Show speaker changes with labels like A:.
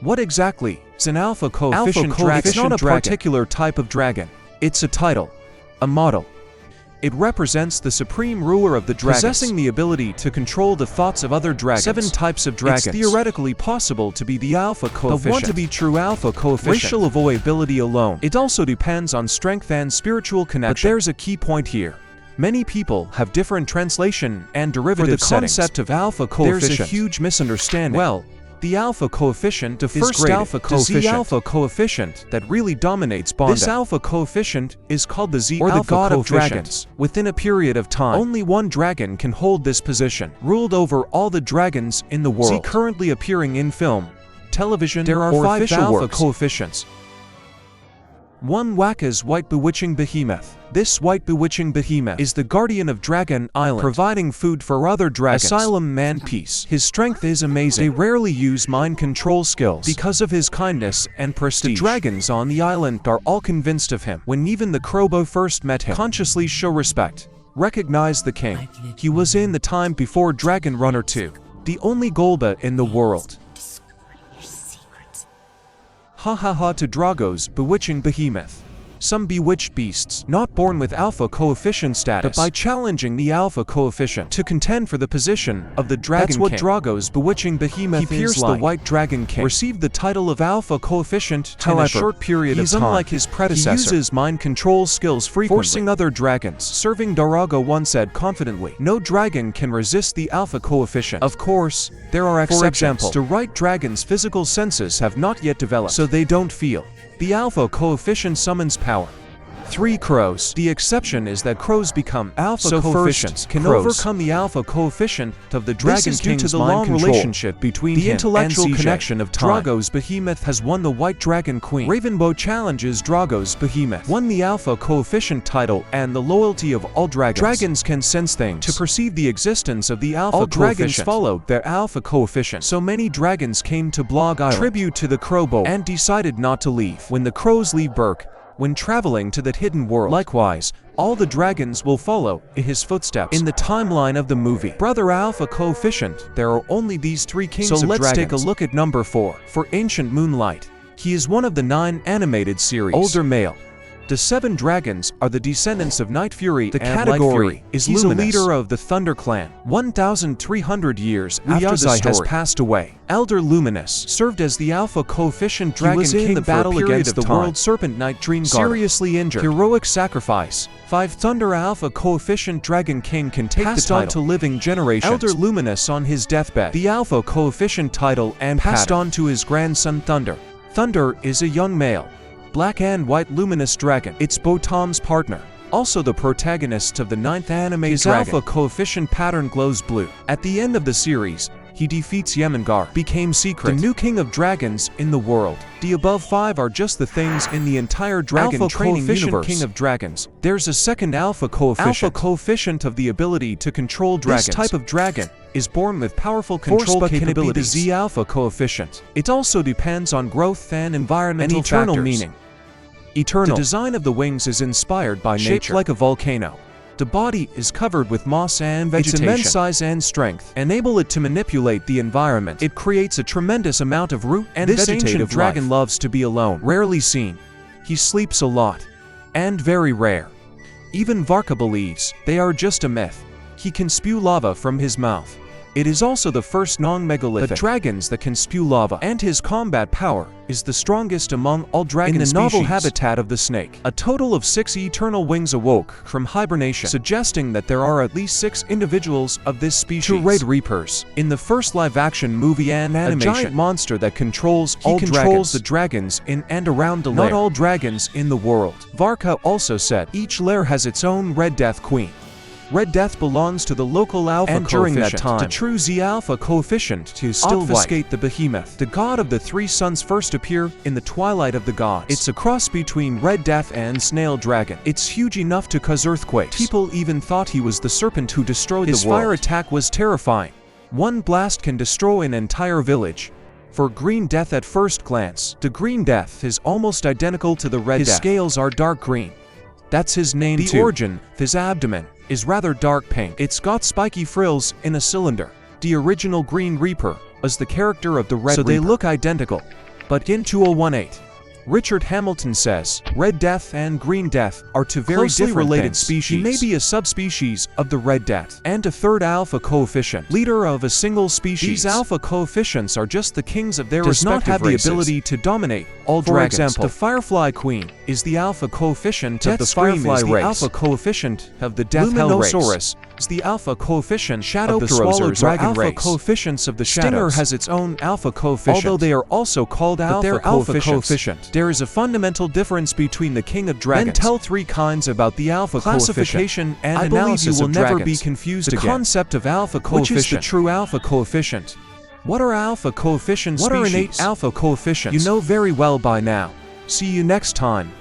A: What exactly is an alpha coefficient dragon? It's not a particular type of dragon. It's a title, a model. It represents the supreme ruler of the dragons, possessing the ability to control the thoughts of other dragons. 7 types of dragons. It's theoretically possible to be the alpha coefficient. But want to be true alpha coefficient. Racial avoidability alone. It also depends on strength and spiritual connection. But there's a key point here. Many people have different translation and derivative settings. For the concept of alpha coefficient, there's a huge misunderstanding. Well, the alpha coefficient, the first alpha coefficient, the Z alpha coefficient that really dominates Bonding. This alpha coefficient is called the Z or the god of dragons. Within a period of time, only one dragon can hold this position, ruled over all the dragons in the world. Z currently appearing in film, television, there are 5 alpha coefficients. 1. Wakka's White Bewitching Behemoth. This White Bewitching Behemoth is the guardian of Dragon Island, providing food for other dragons. Asylum Man Peace. His strength is amazing. They rarely use mind control skills because of his kindness and prestige. The dragons on the island are all convinced of him. When even the Krobo first met him, consciously show respect. Recognize the king. He was in the time before Dragon Runner 2, the only Golba in the world. Ha ha ha to Drago's Bewitching Behemoth. Some bewitched beasts, not born with alpha coefficient status, but by challenging the alpha coefficient to contend for the position of the Dragon King. That's what Drago's Bewitching Behemoth is like. He pierced the White Dragon King, received the title of alpha coefficient in a short period of time. He's unlike his predecessor. He uses mind control skills frequently, forcing other dragons. Serving Drago once said confidently, no dragon can resist the alpha coefficient. Of course, there are exceptions. For example, the right dragon's physical senses have not yet developed, so they don't feel the alpha coefficient summons power. 3 crows. The exception is that crows become alpha coefficients can overcome the alpha coefficient of the Dragon King's due to the long relationship between the intellectual connection of time. Drago's Behemoth has won the White Dragon Queen. Ravenbow challenges Drago's Behemoth, won the alpha coefficient title and the loyalty of all dragons. Dragons can sense things to perceive the existence of the alpha coefficient. All dragons followed their alpha coefficient. So many dragons came to Blog Island, tribute to the Crowbow, and decided not to leave. When the crows leave Berk, when traveling to that hidden world, likewise, all the dragons will follow in his footsteps. In the timeline of the movie, Brother Alpha Coefficient, there are only these 3 kings of dragons. So let's take a look at number 4. For Ancient Moonlight, he is one of the 9 animated series. Older male. The 7 dragons are the descendants of Night Fury. The category is Luminous. He's a leader of the Thunder Clan. 1,300 years after the story has passed away, Elder Luminous served as the alpha coefficient Dragon King in the battle against the World Serpent Knight Dream Guard. Seriously injured. Heroic sacrifice. 5 Thunder alpha coefficient Dragon King can take the title to living generations. Elder Luminous on his deathbed, the alpha coefficient title and passed on to his grandson Thunder. Thunder is a young male, black and white luminous dragon. It's Botom's partner. Also the protagonist of the 9th anime his dragon. Alpha coefficient pattern glows blue. At the end of the series, he defeats Yemengar, became Secret, the new king of dragons in the world. The above 5 are just the things in the entire dragon alpha training universe. King of dragons. There's a second alpha coefficient of the ability to control dragons. This type of dragon is born with powerful control capabilities. Can it be the Z alpha coefficient? It also depends on growth and environmental factors. Eternal meaning. Eternal. The design of the wings is inspired by nature. Shaped like a volcano. The body is covered with moss and vegetation. Its immense size and strength enable it to manipulate the environment. It creates a tremendous amount of root and vegetative life. This ancient dragon loves to be alone. Rarely seen. He sleeps a lot. And very rare. Even Varka believes they are just a myth. He can spew lava from his mouth. It is also the first non-megalithic dragons that can spew lava, and his combat power is the strongest among all dragon species. In the novel habitat of the snake, a total of 6 eternal wings awoke from hibernation, suggesting that there are at least 6 individuals of this species. 2 Raid Reapers. In the first live-action movie and animation, a giant monster that controls all dragons. He controls the dragons in and around the lair. Not all dragons in the world. Varka also said, each lair has its own Red Death Queen. Red Death belongs to the local alpha coefficient. During that time, the true Z alpha coefficient to still obfuscate the behemoth. The god of the 3 suns first appear in the Twilight of the Gods. It's a cross between Red Death and Snail Dragon. It's huge enough to cause earthquakes. People even thought he was the serpent who destroyed the world. His fire attack was terrifying. One blast can destroy an entire village. For Green Death at first glance, the Green Death is almost identical to the Red Death. His scales are dark green. That's his name too. The origin of his abdomen is rather dark pink. It's got spiky frills in a cylinder. The original Green Reaper is the character of the Red Reaper. So they look identical. But in 2018, Richard Hamilton says, Red Death and Green Death are two very different related species. He may be a subspecies of the Red Death and a third alpha coefficient, leader of a single species. These alpha coefficients are just the kings of their respective races. Does not have the ability to dominate all dragons. For example, the Firefly Queen is the alpha coefficient of the Firefly race. The alpha coefficient of the Death Hell race. Luminosaurus is the alpha coefficient of the Swallow Dragon race. Alpha coefficients of the Shadows. Stinger has its own alpha coefficient, although they are also called alpha coefficient. There is a fundamental difference between the King of Dragons. Then tell three kinds about the alpha classification and I analysis you will never be confused again. The concept of alpha coefficient. Which is the true alpha coefficient? What are alpha coefficient species? What are innate alpha coefficients? You know very well by now. See you next time.